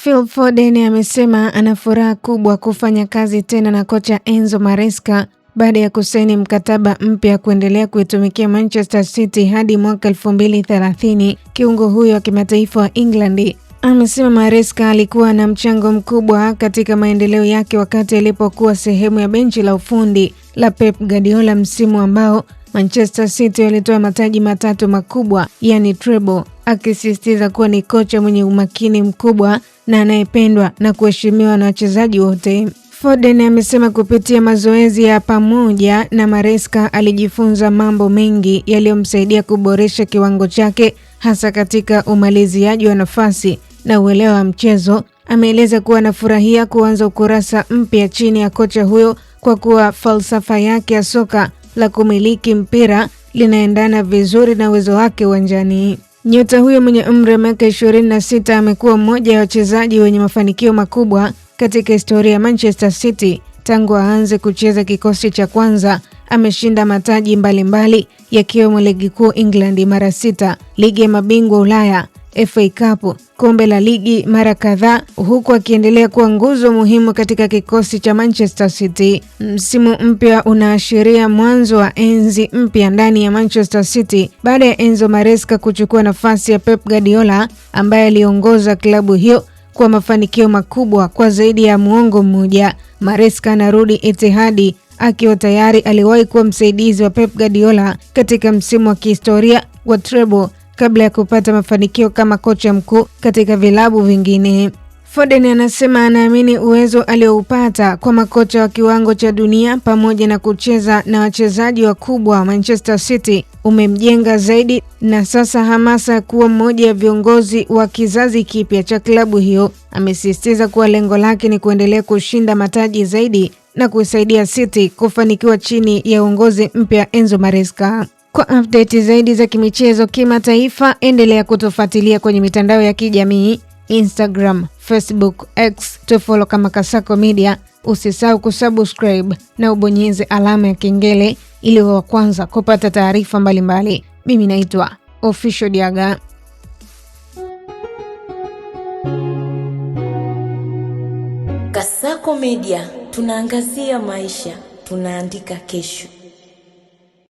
Phil Foden amesema ana furaha kubwa kufanya kazi tena na kocha Enzo Maresca baada ya kusaini mkataba mpya kuendelea kuitumikia Manchester City hadi mwaka 2030. Kiungo huyo wa kimataifa wa England amesema Maresca alikuwa na mchango mkubwa katika maendeleo yake wakati alipokuwa sehemu ya benchi la ufundi la Pep Guardiola msimu ambao Manchester City walitoa mataji matatu makubwa, yani treble, akisisitiza kuwa ni kocha mwenye umakini mkubwa na anayependwa na kuheshimiwa na wachezaji wote. Foden amesema kupitia mazoezi ya pamoja na Maresca alijifunza mambo mengi yaliyomsaidia kuboresha kiwango chake hasa katika umaliziaji wa nafasi na uelewa wa mchezo. Ameeleza kuwa anafurahia kuanza ukurasa mpya chini ya kocha huyo kwa kuwa falsafa yake ya soka la kumiliki mpira linaendana vizuri na uwezo wake uwanjani. Nyota huyo mwenye umri wa miaka 26 amekuwa mmoja wa wachezaji wenye mafanikio makubwa katika historia ya Manchester City. Tangu aanze kucheza kikosi cha kwanza, ameshinda mataji mbalimbali yakiwemo ligi kuu England mara 6, ligi ya mabingwa Ulaya, FA Cup, kombe la ligi mara kadhaa, huku akiendelea kuwa nguzo muhimu katika kikosi cha Manchester City. Msimu mpya unaashiria mwanzo wa enzi mpya ndani ya Manchester City baada ya Enzo Maresca kuchukua nafasi ya Pep Guardiola ambaye aliongoza klabu hiyo kwa mafanikio makubwa kwa zaidi ya muongo mmoja. Maresca anarudi Etihad akiwa tayari aliwahi kuwa msaidizi wa Pep Guardiola katika msimu wa kihistoria wa treble kabla ya kupata mafanikio kama kocha mkuu katika vilabu vingine. Foden anasema anaamini uwezo alioupata kwa makocha wa kiwango cha dunia pamoja na kucheza na wachezaji wakubwa wa Manchester City umemjenga zaidi, na sasa hamasa kuwa mmoja ya viongozi wa kizazi kipya cha klabu hiyo. Amesisitiza kuwa lengo lake ni kuendelea kushinda mataji zaidi na kusaidia City kufanikiwa chini ya uongozi mpya Enzo Maresca. Kwa update zaidi za kimichezo kimataifa, endelea kutufuatilia kwenye mitandao ya kijamii Instagram, Facebook, X, tufollow kama Kasako Media. Usisahau kusubscribe na ubonyeze alama ya kengele ili wa kwanza kupata taarifa mbalimbali. Mimi naitwa Official Diaga. Kasako Media, tunaangazia maisha, tunaandika kesho.